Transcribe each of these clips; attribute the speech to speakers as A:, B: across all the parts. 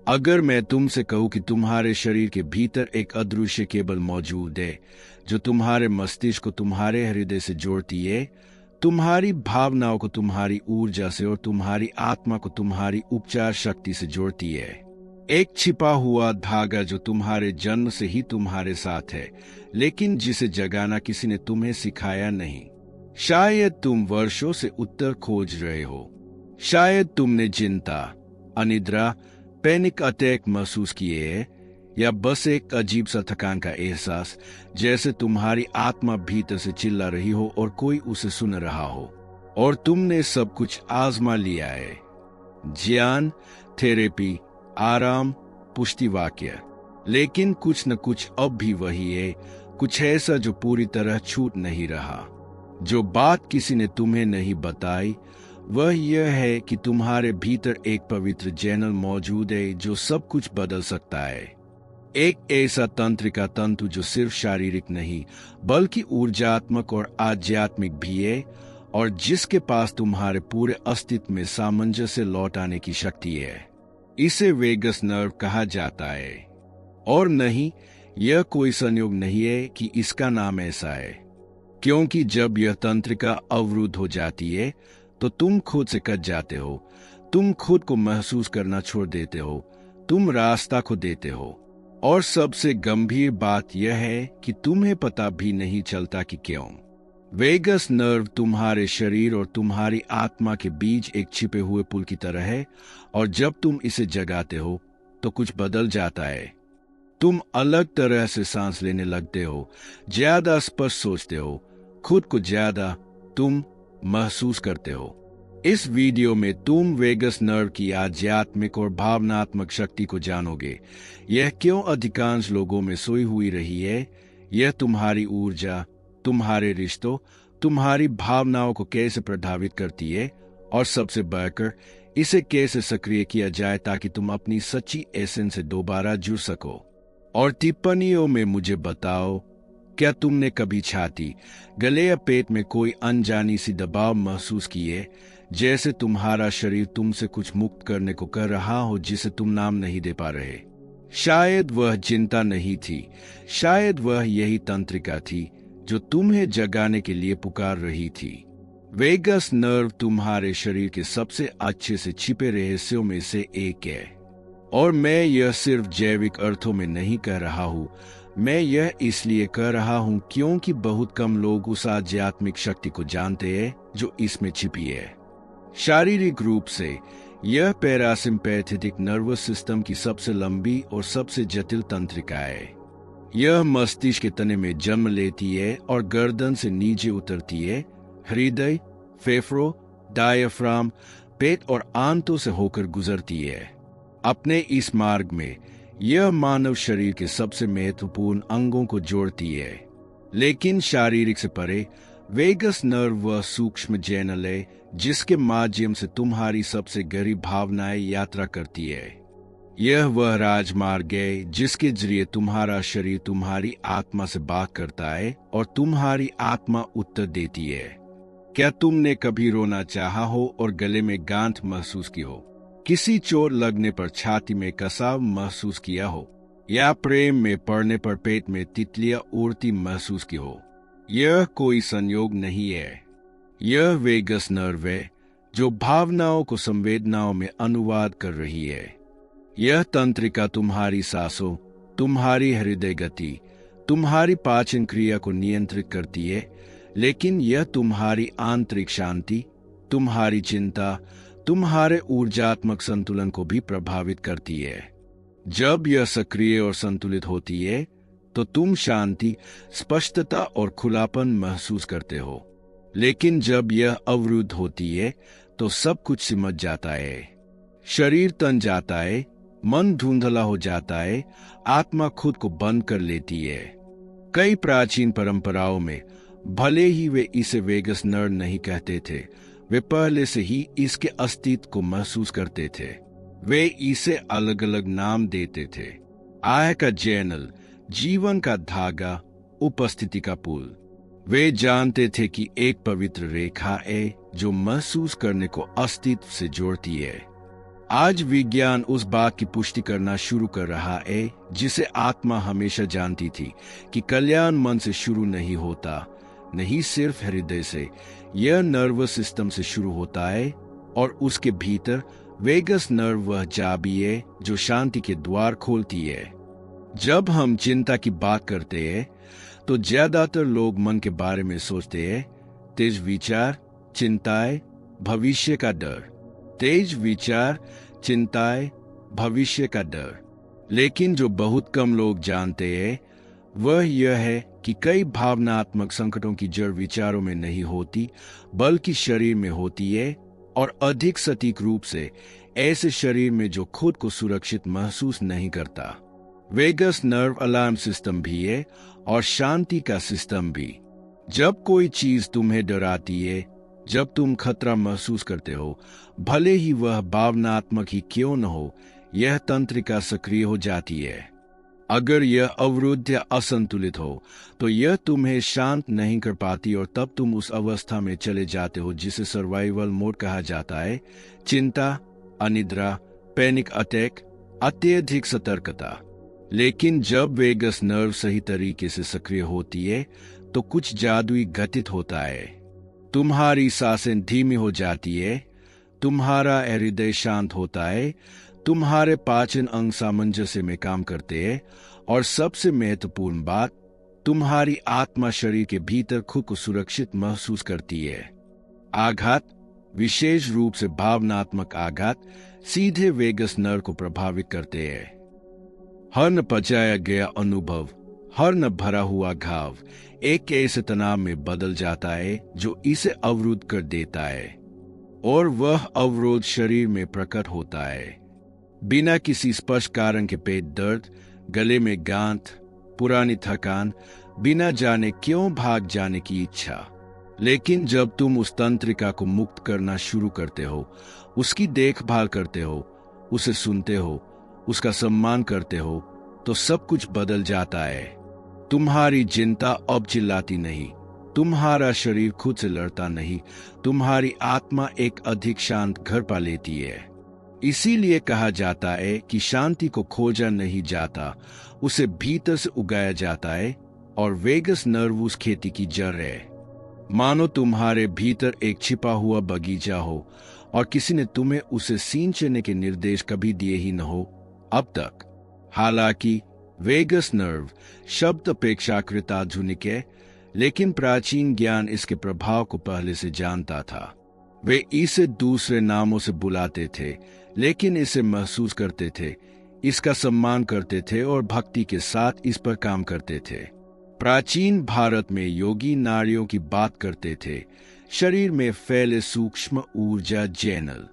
A: अगर मैं तुमसे कहूं कि तुम्हारे शरीर के भीतर एक अदृश्य केबल मौजूद है जो तुम्हारे मस्तिष्क को तुम्हारे हृदय से जोड़ती है, तुम्हारी भावनाओं को तुम्हारी ऊर्जा से और तुम्हारी आत्मा को तुम्हारी उपचार शक्ति से जोड़ती है, एक छिपा हुआ धागा जो तुम्हारे जन्म से ही तुम्हारे साथ है, लेकिन जिसे जगाना किसी ने तुम्हें सिखाया नहीं। शायद तुम वर्षों से उत्तर खोज रहे हो। शायद तुमने चिंता, अनिद्रा, पैनिक अटैक महसूस किए हैं, या बस एक अजीब सा थकान का एहसास, जैसे तुम्हारी आत्मा भीतर से चिल्ला रही हो और कोई उसे सुन रहा हो। और तुमने सब कुछ आजमा लिया है, ज्ञान, थेरेपी, आराम, पुष्टि वाक्य, लेकिन कुछ न कुछ अब भी वही है, कुछ ऐसा जो पूरी तरह छूट नहीं रहा। जो बात किसी ने तुम्हें नहीं बताई वह यह है कि तुम्हारे भीतर एक पवित्र चैनल मौजूद है जो सब कुछ बदल सकता है। एक ऐसा तंत्रिका तंतु जो सिर्फ शारीरिक नहीं बल्कि ऊर्जात्मक और आध्यात्मिक भी है, और जिसके पास तुम्हारे पूरे अस्तित्व में सामंजस्य लौटाने की शक्ति है। इसे वेगस नर्व कहा जाता है। और नहीं, यह कोई संयोग नहीं है कि इसका नाम ऐसा है, क्योंकि जब यह तंत्रिका अवरुद्ध हो जाती है तो तुम खुद से कट जाते हो, तुम खुद को महसूस करना छोड़ देते हो, तुम रास्ता खो देते हो। और सबसे गंभीर बात यह है कि तुम्हें पता भी नहीं चलता कि क्यों। वेगस नर्व तुम्हारे शरीर और तुम्हारी आत्मा के बीच एक छिपे हुए पुल की तरह है, और जब तुम इसे जगाते हो तो कुछ बदल जाता है। तुम अलग तरह से सांस लेने लगते हो, ज्यादा स्पष्ट सोचते हो, खुद को ज्यादा तुम महसूस करते हो। इस वीडियो में तुम वेगस नर्व की आध्यात्मिक और भावनात्मक शक्ति को जानोगे। यह क्यों अधिकांश लोगों में सोई हुई रही है, यह तुम्हारी ऊर्जा, तुम्हारे रिश्तों, तुम्हारी भावनाओं को कैसे प्रभावित करती है, और सबसे बढ़कर इसे कैसे सक्रिय किया जाए ताकि तुम अपनी सच्ची एसेंस से दोबारा जुड़ सको। और टिप्पणियों में मुझे बताओ, क्या तुमने कभी छाती, गले या पेट में कोई अनजानी सी दबाव महसूस किए, जैसे तुम्हारा शरीर तुमसे कुछ मुक्त करने को कर रहा हो जिसे तुम नाम नहीं दे पा रहे? शायद वह चिंता नहीं थी, शायद वह यही तंत्रिका थी जो तुम्हें जगाने के लिए पुकार रही थी। वेगस नर्व तुम्हारे शरीर के सबसे अच्छे से छिपे रहस्यों में से एक है। और मैं यह सिर्फ जैविक अर्थों में नहीं कह रहा हूँ, मैं यह इसलिए कह रहा हूँ क्योंकि बहुत कम लोग उस आध्यात्मिक शक्ति को जानते हैं जो इसमें छिपी है। शारीरिक रूप से यह पैरासिम्पैथेटिक नर्वस सिस्टम की सबसे लंबी और सबसे जटिल तंत्रिका है। यह मस्तिष्क के तने में जन्म लेती है और गर्दन से नीचे उतरती है, हृदय, फेफड़ों, डायफ्राम, पेट और आंतों से होकर गुजरती है। अपने इस मार्ग में यह मानव शरीर के सबसे महत्वपूर्ण अंगों को जोड़ती है। लेकिन शारीरिक से परे वेगस नर्व वह सूक्ष्म चैनल है जिसके माध्यम से तुम्हारी सबसे गहरी भावनाएं यात्रा करती है। यह वह राजमार्ग है जिसके जरिए तुम्हारा शरीर तुम्हारी आत्मा से बात करता है और तुम्हारी आत्मा उत्तर देती है। क्या तुमने कभी रोना चाहा हो और गले में गांठ महसूस की हो? किसी चोट लगने पर छाती में कसाव महसूस किया हो, या प्रेम में पड़ने पर पेट में तितलियां उड़ती महसूस की हो? यह कोई संयोग नहीं है। यह वेगस नर्व है जो भावनाओं को संवेदनाओं में अनुवाद कर रही है। यह तंत्रिका तुम्हारी सांसों, तुम्हारी हृदय गति, तुम्हारी पाचन क्रिया को नियंत्रित करती है, लेकिन यह तुम्हारी आंतरिक शांति, तुम्हारी चिंता, तुम्हारे ऊर्जात्मक संतुलन को भी प्रभावित करती है। जब यह सक्रिय और संतुलित होती है तो तुम शांति, स्पष्टता और खुलापन महसूस करते हो। लेकिन जब यह अवरुद्ध होती है तो सब कुछ सिमट जाता है। शरीर तन जाता है, मन धुंधला हो जाता है, आत्मा खुद को बंद कर लेती है। कई प्राचीन परंपराओं में भले ही वे इसे वेगस नर्व नहीं कहते थे, वे पहले से ही इसके अस्तित्व को महसूस करते थे। वे इसे अलग अलग नाम देते थे। आय का चैनल, जीवन का धागा, उपस्थिति का पुल। वे जानते थे कि एक पवित्र रेखा है जो महसूस करने को अस्तित्व से जोड़ती है। आज विज्ञान उस बात की पुष्टि करना शुरू कर रहा है जिसे आत्मा हमेशा जानती थी कि कल्याण मन से शुरू नहीं होता, नहीं सिर्फ हृदय से, यह नर्वस सिस्टम से शुरू होता है और उसके भीतर वेगस नर्व वह चाबी है जो शांति के द्वार खोलती है। जब हम चिंता की बात करते हैं तो ज्यादातर लोग मन के बारे में सोचते हैं, तेज विचार, चिंताएं, भविष्य का डर। तेज विचार, चिंताएं, भविष्य का डर। लेकिन जो बहुत कम लोग जानते हैं वह यह है कि कई भावनात्मक संकटों की जड़ विचारों में नहीं होती बल्कि शरीर में होती है, और अधिक सटीक रूप से ऐसे शरीर में जो खुद को सुरक्षित महसूस नहीं करता। वेगस नर्व अलार्म सिस्टम भी है और शांति का सिस्टम भी। जब कोई चीज तुम्हें डराती है, जब तुम खतरा महसूस करते हो, भले ही वह भावनात्मक ही क्यों न हो, यह तंत्रिका सक्रिय हो जाती है। अगर यह अवरुद्ध या असंतुलित हो तो यह तुम्हें शांत नहीं कर पाती और तब तुम उस अवस्था में चले जाते हो जिसे सर्वाइवल मोड कहा जाता है। चिंता, अनिद्रा, पैनिक अटैक, अत्यधिक सतर्कता। लेकिन जब वेगस नर्व सही तरीके से सक्रिय होती है तो कुछ जादुई घटित होता है। तुम्हारी सांसें धीमी हो जाती है, तुम्हारा हृदय शांत होता है, तुम्हारे पाचन अंग सामंजस्य में काम करते हैं, और सबसे महत्वपूर्ण बात, तुम्हारी आत्मा शरीर के भीतर खुद को सुरक्षित महसूस करती है। आघात, विशेष रूप से भावनात्मक आघात, सीधे वेगस नर्व को प्रभावित करते हैं। हर न पचाया गया अनुभव, हर न भरा हुआ घाव एक ऐसे तनाव में बदल जाता है जो इसे अवरुद्ध कर देता है, और वह अवरोध शरीर में प्रकट होता है। बिना किसी स्पष्ट कारण के पेट दर्द, गले में गांठ, पुरानी थकान, बिना जाने क्यों भाग जाने की इच्छा। लेकिन जब तुम उस तंत्रिका को मुक्त करना शुरू करते हो, उसकी देखभाल करते हो, उसे सुनते हो, उसका सम्मान करते हो, तो सब कुछ बदल जाता है। तुम्हारी चिंता अब चिल्लाती नहीं, तुम्हारा शरीर खुद से लड़ता नहीं, तुम्हारी आत्मा एक अधिक शांत घर पा लेती है। इसीलिए कहा जाता है कि शांति को खोजा नहीं जाता, उसे भीतर से उगाया जाता है, और वेगस नर्व उस खेती की जड़ है। मानो तुम्हारे भीतर एक छिपा हुआ बगीचा हो और किसी ने तुम्हें उसे सींचने के निर्देश कभी दिए ही न हो अब तक। हालांकि वेगस नर्व शब्द अपेक्षाकृत आधुनिक है, लेकिन प्राचीन ज्ञान इसके प्रभाव को पहले से जानता था। वे इसे दूसरे नामों से बुलाते थे, लेकिन इसे महसूस करते थे, इसका सम्मान करते थे और भक्ति के साथ इस पर काम करते थे। प्राचीन भारत में योगी नाड़ियों की बात करते थे, शरीर में फैले सूक्ष्म ऊर्जा चैनल।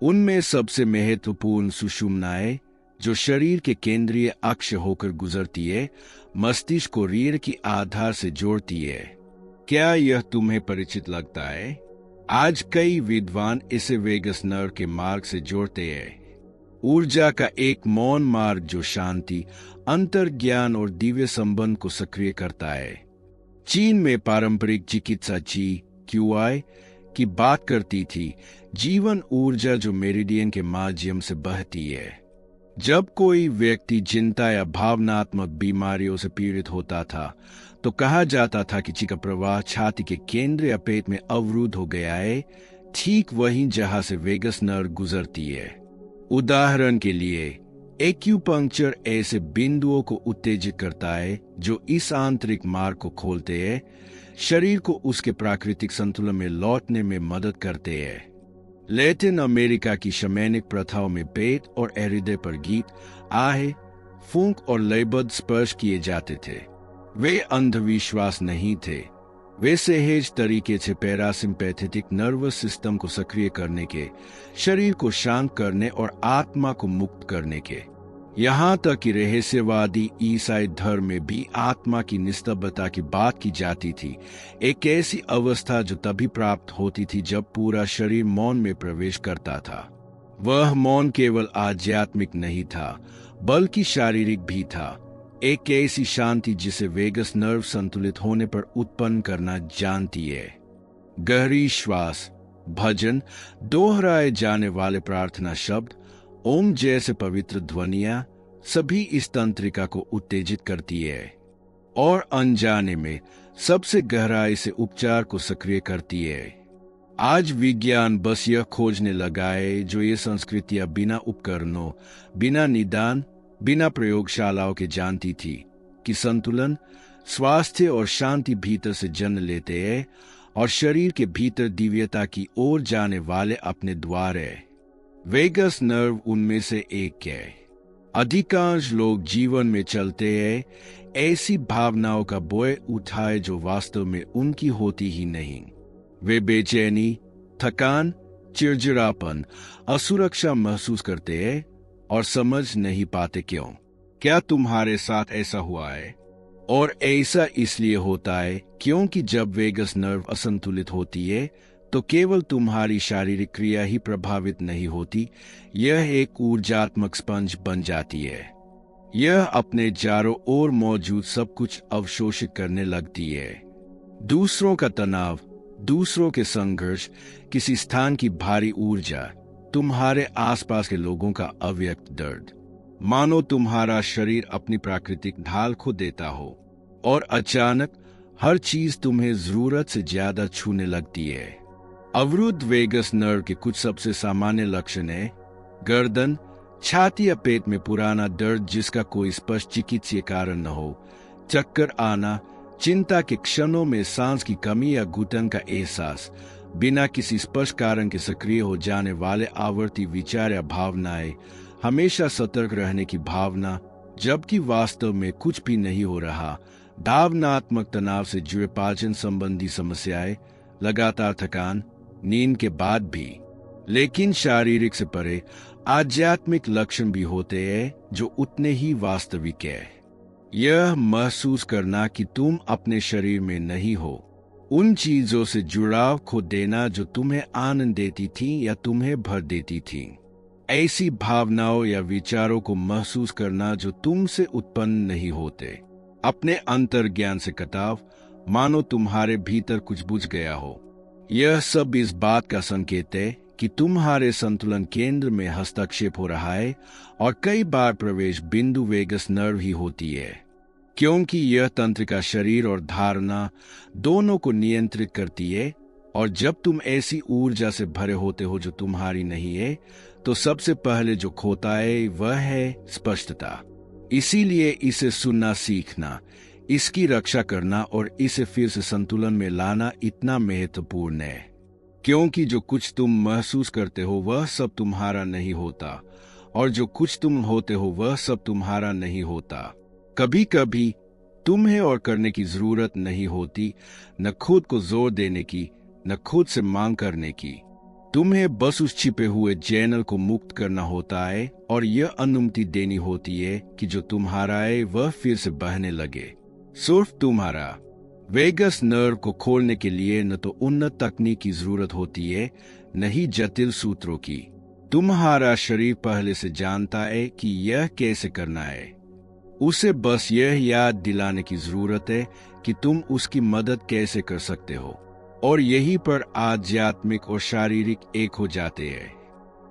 A: उनमें सबसे महत्वपूर्ण सुषुम्ना है जो शरीर के केंद्रीय अक्ष होकर गुजरती है, मस्तिष्क को रीढ़ की आधार से जोड़ती है। क्या यह तुम्हें परिचित लगता है? आज कई विद्वान इसे वेगस नर्व के मार्ग से जोड़ते हैं। ऊर्जा का एक मौन मार्ग जो शांति, अंतर्ज्ञान और दिव्य संबंध को सक्रिय करता है। चीन में पारंपरिक चिकित्सा QI की बात करती थी, जीवन ऊर्जा जो मेरिडियन के माध्यम से बहती है। जब कोई व्यक्ति चिंता या भावनात्मक बीमारियों से पीड़ित होता था तो कहा जाता था कि चिका प्रवाह छाती के केंद्र या पेट में अवरुद्ध हो गया है, ठीक वहीं जहां से वेगस नर्व गुजरती है। उदाहरण के लिए एक्यूपंक्चर ऐसे बिंदुओं को उत्तेजित करता है जो इस आंतरिक मार्ग को खोलते हैं, शरीर को उसके प्राकृतिक संतुलन में लौटने में मदद करते हैं। लैटिन अमेरिका की शमैनिक प्रथाओं में पेट और हृदय पर गीत, आहे, फूंक और लयबद्ध स्पर्श किए जाते थे। वे अंधविश्वास नहीं थे, वे सहज तरीके से पैरासिम्पैथेटिक नर्वस सिस्टम को सक्रिय करने के, शरीर को शांत करने और आत्मा को मुक्त करने के। यहाँ तक कि रहस्यवादी ईसाई धर्म में भी आत्मा की निस्तब्धता की बात की जाती थी, एक ऐसी अवस्था जो तभी प्राप्त होती थी जब पूरा शरीर मौन में प्रवेश करता था। वह मौन केवल आध्यात्मिक नहीं था बल्कि शारीरिक भी था, एक ऐसी शांति जिसे वेगस नर्व संतुलित होने पर उत्पन्न करना जानती है। गहरी श्वास, भजन, दोहराए जाने वाले प्रार्थना शब्द, ओम जैसे पवित्र ध्वनियां सभी इस तंत्रिका को उत्तेजित करती है और अनजाने में सबसे गहराई से उपचार को सक्रिय करती है। आज विज्ञान बस यह खोजने लगा है जो ये संस्कृतियां बिना उपकरणों, बिना निदान, बिना प्रयोगशालाओं के जानती थी कि संतुलन, स्वास्थ्य और शांति भीतर से जन्म लेते हैं और शरीर के भीतर दिव्यता की ओर जाने वाले अपने द्वार है। वेगस नर्व उनमें से एक है। अधिकांश लोग जीवन में चलते हैं ऐसी भावनाओं का बोझ उठाए जो वास्तव में उनकी होती ही नहीं। वे बेचैनी, थकान, चिड़चिड़ापन, असुरक्षा महसूस करते हैं और समझ नहीं पाते क्यों। क्या तुम्हारे साथ ऐसा हुआ है? और ऐसा इसलिए होता है क्योंकि जब वेगस नर्व असंतुलित होती है तो केवल तुम्हारी शारीरिक क्रिया ही प्रभावित नहीं होती, यह एक ऊर्जात्मक स्पंज बन जाती है। यह अपने चारों ओर मौजूद सब कुछ अवशोषित करने लगती है। दूसरों का तनाव, दूसरों के संघर्ष, किसी स्थान की भारी ऊर्जा, तुम्हारे आसपास के लोगों का अव्यक्त दर्द, मानो तुम्हारा शरीर अपनी प्राकृतिक ढाल खो देता हो और अचानक हर चीज तुम्हें जरूरत से ज्यादा छूने लगती है। अवरुद्ध वेगस नर्व के कुछ सबसे सामान्य लक्षण है गर्दन, छाती या पेट में पुराना दर्द जिसका कोई स्पष्ट चिकित्सीय कारण न हो, चक्कर आना, चिंता के क्षणों में सांस की कमी या घुटन का एहसास, बिना किसी स्पष्ट कारण के सक्रिय हो जाने वाले आवर्ती विचार या भावनाएं, हमेशा सतर्क रहने की भावना जबकि वास्तव में कुछ भी नहीं हो रहा, भावनात्मक तनाव से जुड़े पाचन संबंधी समस्याएं, लगातार थकान, नींद के बाद भी। लेकिन शारीरिक से परे आध्यात्मिक लक्षण भी होते हैं जो उतने ही वास्तविक है। यह महसूस करना कि तुम अपने शरीर में नहीं हो, उन चीजों से जुड़ाव खो देना जो तुम्हें आनंद देती थी या तुम्हें भर देती थी, ऐसी भावनाओं या विचारों को महसूस करना जो तुमसे उत्पन्न नहीं होते, अपने अंतर्ज्ञान से कटाव, मानो तुम्हारे भीतर कुछ बुझ गया हो। यह सब इस बात का संकेत है कि तुम्हारे संतुलन केंद्र में हस्तक्षेप हो रहा है और कई बार प्रवेश बिंदु वेगस नर्व ही होती है, क्योंकि यह तंत्रिका शरीर और धारणा दोनों को नियंत्रित करती है। और जब तुम ऐसी ऊर्जा से भरे होते हो जो तुम्हारी नहीं है, तो सबसे पहले जो खोता है वह है स्पष्टता। इसीलिए इसे सुनना सीखना, इसकी रक्षा करना और इसे फिर से संतुलन में लाना इतना महत्वपूर्ण है, क्योंकि जो कुछ तुम महसूस करते हो वह सब तुम्हारा नहीं होता और जो कुछ तुम होते हो वह सब तुम्हारा नहीं होता। कभी कभी तुम्हें और करने की जरूरत नहीं होती, न खुद को जोर देने की, न खुद से मांग करने की। तुम्हें बस उस छिपे हुए चैनल को मुक्त करना होता है और यह अनुमति देनी होती है कि जो तुम्हारा है वह फिर से बहने लगे। सिर्फ तुम्हारा। वेगस नर्व को खोलने के लिए न तो उन्नत तकनीक की जरूरत होती है, न ही जटिल सूत्रों की। तुम्हारा शरीर पहले से जानता है कि यह कैसे करना है। उसे बस यह याद दिलाने की जरूरत है कि तुम उसकी मदद कैसे कर सकते हो। और यहीं पर आध्यात्मिक और शारीरिक एक हो जाते हैं,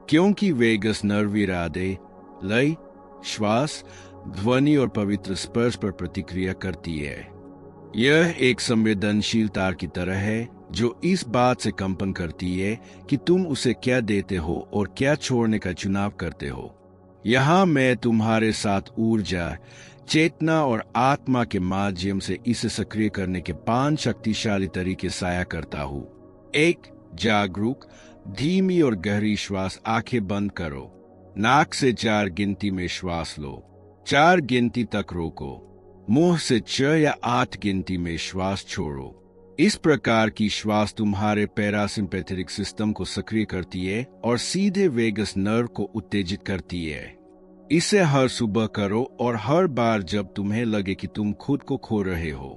A: क्योंकि वेगस नर्व इरादे, लय, श्वास, ध्वनि और पवित्र स्पर्श पर प्रतिक्रिया करती है। यह एक संवेदनशील तार की तरह है जो इस बात से कंपन करती है कि तुम उसे क्या देते हो और क्या छोड़ने का चुनाव करते हो। यहाँ मैं तुम्हारे साथ ऊर्जा, चेतना और आत्मा के माध्यम से इसे सक्रिय करने के 5 शक्तिशाली तरीके साझा करता हूँ। 1. जागरूक, धीमी और गहरी श्वास। आंखें बंद करो, नाक से 4 गिनती में श्वास लो, 4 गिनती तक रोको, मुंह से 6 या 8 गिनती में श्वास छोड़ो। इस प्रकार की श्वास तुम्हारे पैरासिम्पैथेटिक सिस्टम को सक्रिय करती है और सीधे वेगस नर्व को उत्तेजित करती है। इसे हर सुबह करो और हर बार जब तुम्हें लगे कि तुम खुद को खो रहे हो,